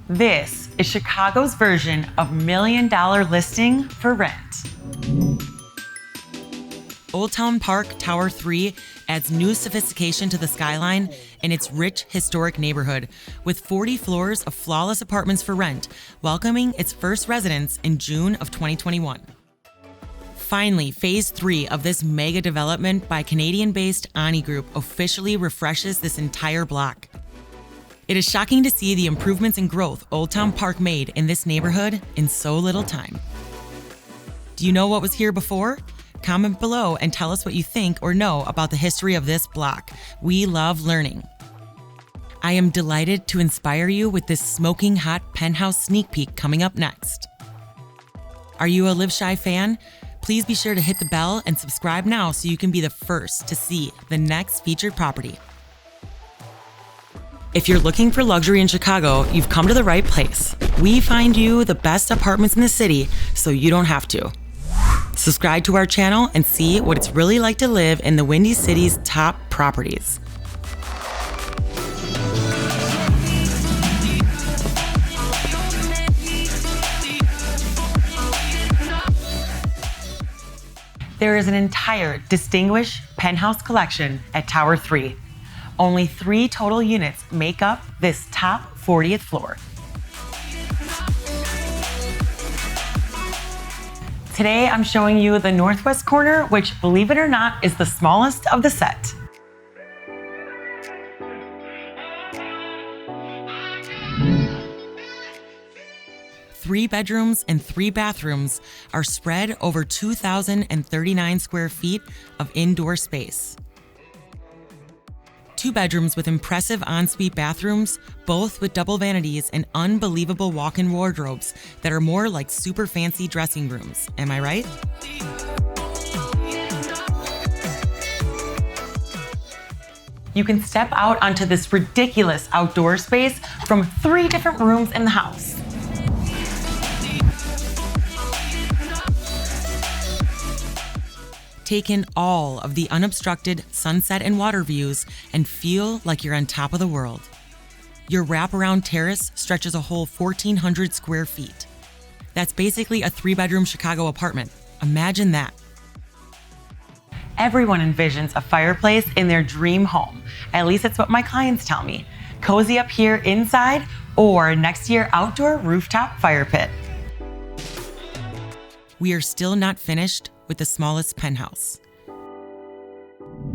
This is Chicago's version of $1 Million Listing for Rent. Old Town Park Tower 3 adds new sophistication to the skyline in its rich, historic neighborhood, with 40 floors of flawless apartments for rent, welcoming its first residents in June of 2021. Finally, Phase 3 of this mega development by Canadian-based Onni Group officially refreshes this entire block. It is shocking to see the improvements and growth Old Town Park made in this neighborhood in so little time. Do you know what was here before? Comment below and tell us what you think or know about the history of this block. We love learning. I am delighted to inspire you with this smoking hot penthouse sneak peek coming up next. Are you a Live Shy fan? Please be sure to hit the bell and subscribe now so you can be the first to see the next featured property. If you're looking for luxury in Chicago, you've come to the right place. We find you the best apartments in the city so you don't have to. Subscribe to our channel and see what it's really like to live in the Windy City's top properties. There is an entire distinguished penthouse collection at Tower 3. Only 3 total units make up this top 40th floor. Today, I'm showing you the northwest corner, which, believe it or not, is the smallest of the set. Three bedrooms and 3 bathrooms are spread over 2,039 square feet of indoor space. 2 bedrooms with impressive ensuite bathrooms, both with double vanities and unbelievable walk-in wardrobes that are more like super fancy dressing rooms. Am I right? You can step out onto this ridiculous outdoor space from 3 different rooms in the house. Take in all of the unobstructed sunset and water views and feel like you're on top of the world. Your wraparound terrace stretches a whole 1,400 square feet. That's basically a 3-bedroom Chicago apartment. Imagine that. Everyone envisions a fireplace in their dream home. At least it's what my clients tell me. Cozy up here inside or next to your outdoor rooftop fire pit. We are still not finished with the smallest penthouse.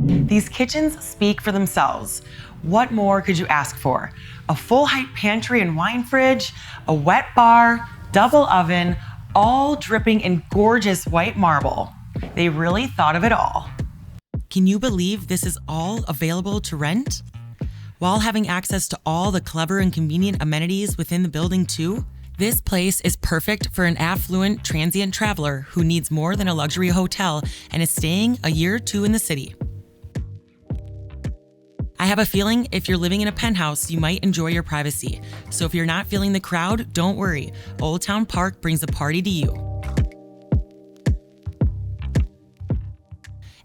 These kitchens speak for themselves. What more could you ask for? A full-height pantry and wine fridge, a wet bar, double oven, all dripping in gorgeous white marble. They really thought of it all. Can you believe this is all available to rent? While having access to all the clever and convenient amenities within the building too? This place is perfect for an affluent transient traveler who needs more than a luxury hotel and is staying a year or 2 in the city. I have a feeling if you're living in a penthouse, you might enjoy your privacy. So if you're not feeling the crowd, don't worry. Old Town Park brings a party to you.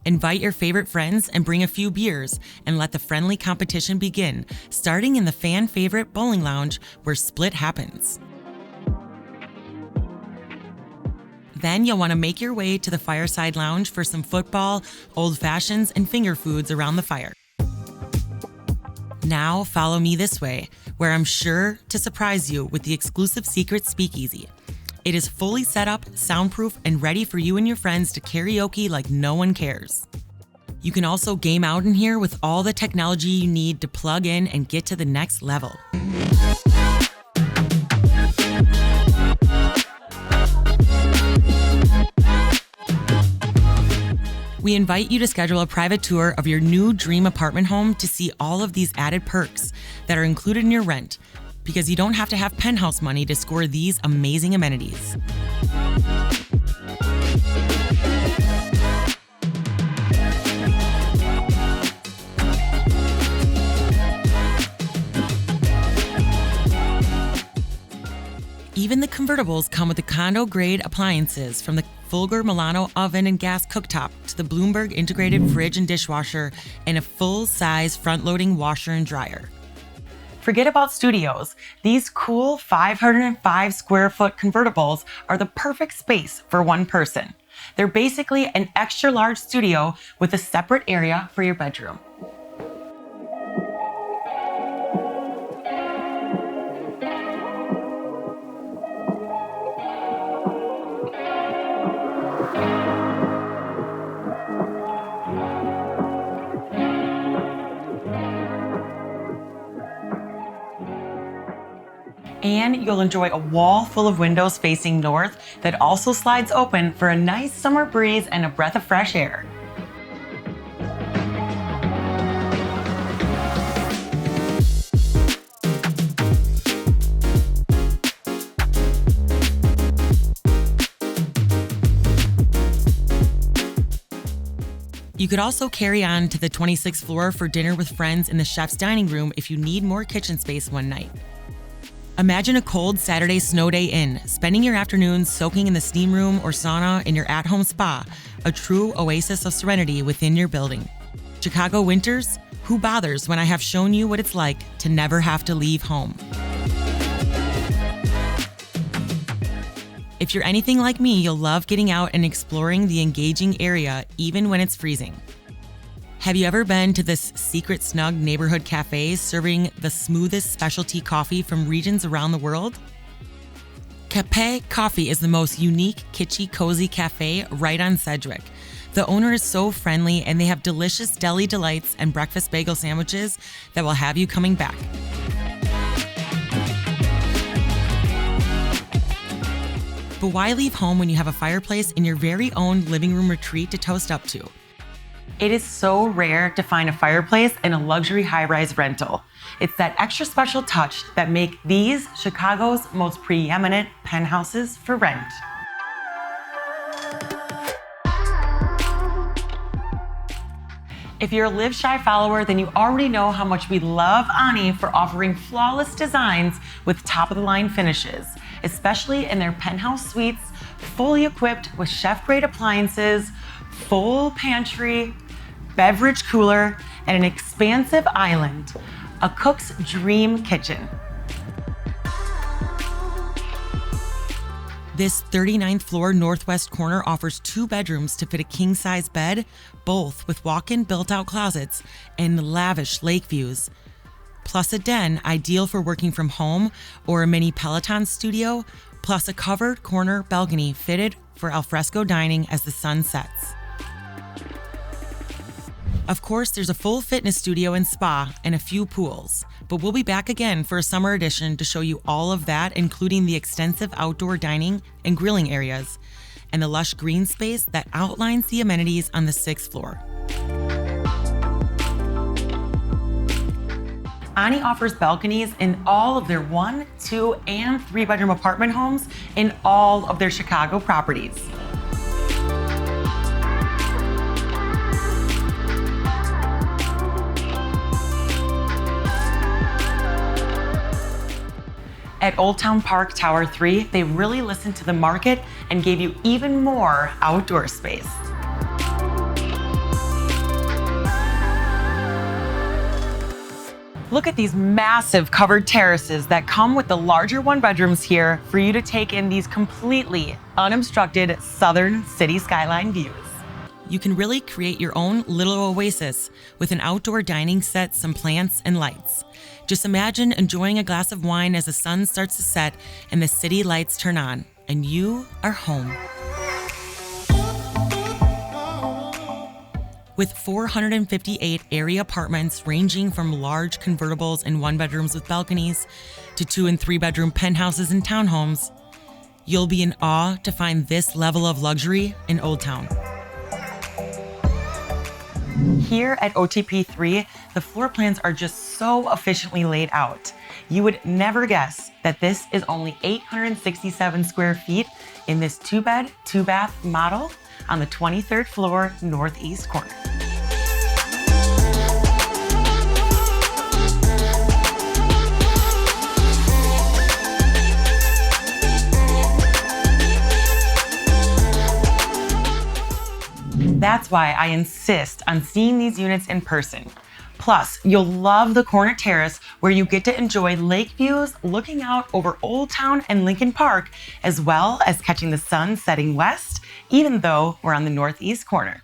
Invite your favorite friends and bring a few beers and let the friendly competition begin, starting in the fan favorite bowling lounge where split happens. Then you'll want to make your way to the fireside lounge for some football, old fashions, and finger foods around the fire. Now follow me this way, where I'm sure to surprise you with the exclusive secret speakeasy. It is fully set up, soundproof, and ready for you and your friends to karaoke like no one cares. You can also game out in here with all the technology you need to plug in and get to the next level. We invite you to schedule a private tour of your new dream apartment home to see all of these added perks that are included in your rent, because you don't have to have penthouse money to score these amazing amenities. Even the convertibles come with the condo-grade appliances, from the Fulgur Milano oven and gas cooktop to the Bloomberg integrated fridge and dishwasher and a full-size front-loading washer and dryer. Forget about studios. These cool 505 square foot convertibles are the perfect space for one person. They're basically an extra large studio with a separate area for your bedroom. And you'll enjoy a wall full of windows facing north that also slides open for a nice summer breeze and a breath of fresh air. You could also carry on to the 26th floor for dinner with friends in the chef's dining room if you need more kitchen space one night. Imagine a cold Saturday snow day in, spending your afternoons soaking in the steam room or sauna in your at-home spa, a true oasis of serenity within your building. Chicago winters? Who bothers when I have shown you what it's like to never have to leave home? If you're anything like me, you'll love getting out and exploring the engaging area even when it's freezing. Have you ever been to this secret snug neighborhood cafe serving the smoothest specialty coffee from regions around the world? Cape Coffee is the most unique, kitschy, cozy cafe right on Sedgwick. The owner is so friendly and they have delicious deli delights and breakfast bagel sandwiches that will have you coming back. But why leave home when you have a fireplace in your very own living room retreat to toast up to? It is so rare to find a fireplace in a luxury high-rise rental. It's that extra special touch that make these Chicago's most preeminent penthouses for rent. If you're a Live Shy follower, then you already know how much we love Onni for offering flawless designs with top-of-the-line finishes, especially in their penthouse suites, fully equipped with chef-grade appliances, full pantry, beverage cooler, and an expansive island, a cook's dream kitchen. This 39th floor northwest corner offers 2 bedrooms to fit a king-size bed, both with walk-in built-out closets and lavish lake views. Plus a den ideal for working from home or a mini Peloton studio, plus a covered corner balcony fitted for alfresco dining as the sun sets. Of course, there's a full fitness studio and spa and a few pools, but we'll be back again for a summer edition to show you all of that, including the extensive outdoor dining and grilling areas and the lush green space that outlines the amenities on the 6th floor. Onni offers balconies in all of their 1, 2, and 3-bedroom apartment homes in all of their Chicago properties. At Old Town Park Tower 3, they really listened to the market and gave you even more outdoor space. Look at these massive covered terraces that come with the larger 1-bedrooms here for you to take in these completely unobstructed southern city skyline views. You can really create your own little oasis with an outdoor dining set, some plants, and lights. Just imagine enjoying a glass of wine as the sun starts to set and the city lights turn on, and you are home. With 458 area apartments ranging from large convertibles and 1-bedrooms with balconies to 2- and 3-bedroom penthouses and townhomes, you'll be in awe to find this level of luxury in Old Town. Here at OTP3, the floor plans are just so efficiently laid out. You would never guess that this is only 867 square feet in this 2-bed, 2-bath model on the 23rd floor northeast corner. That's why I insist on seeing these units in person. Plus, you'll love the corner terrace where you get to enjoy lake views looking out over Old Town and Lincoln Park, as well as catching the sun setting west, even though we're on the northeast corner.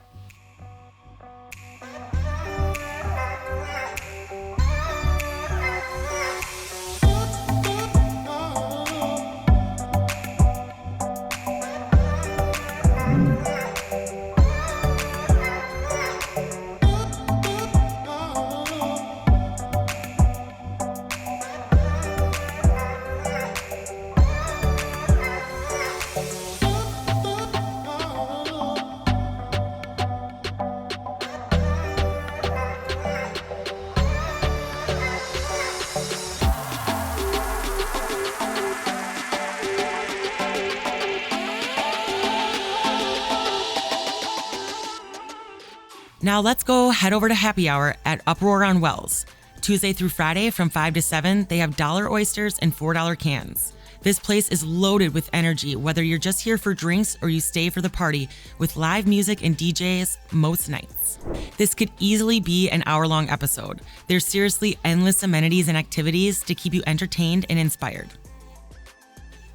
Now let's go head over to happy hour at Uproar on Wells. Tuesday through Friday from 5 to 7, they have $1 oysters and $4 cans. This place is loaded with energy, whether you're just here for drinks or you stay for the party, with live music and DJs most nights. This could easily be an hour-long episode. There's seriously endless amenities and activities to keep you entertained and inspired.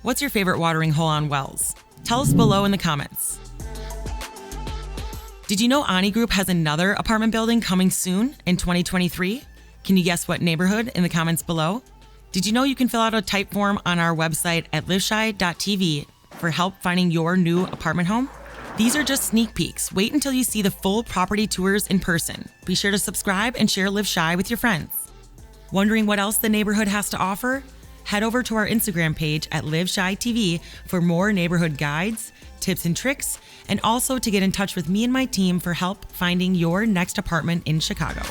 What's your favorite watering hole on Wells? Tell us below in the comments. Did you know Onni Group has another apartment building coming soon in 2023? Can you guess what neighborhood in the comments below? Did you know you can fill out a type form on our website at liveshy.tv for help finding your new apartment home? These are just sneak peeks. Wait until you see the full property tours in person. Be sure to subscribe and share Live Shy with your friends. Wondering what else the neighborhood has to offer? Head over to our Instagram page at liveshytv for more neighborhood guides, tips and tricks, and also to get in touch with me and my team for help finding your next apartment in Chicago.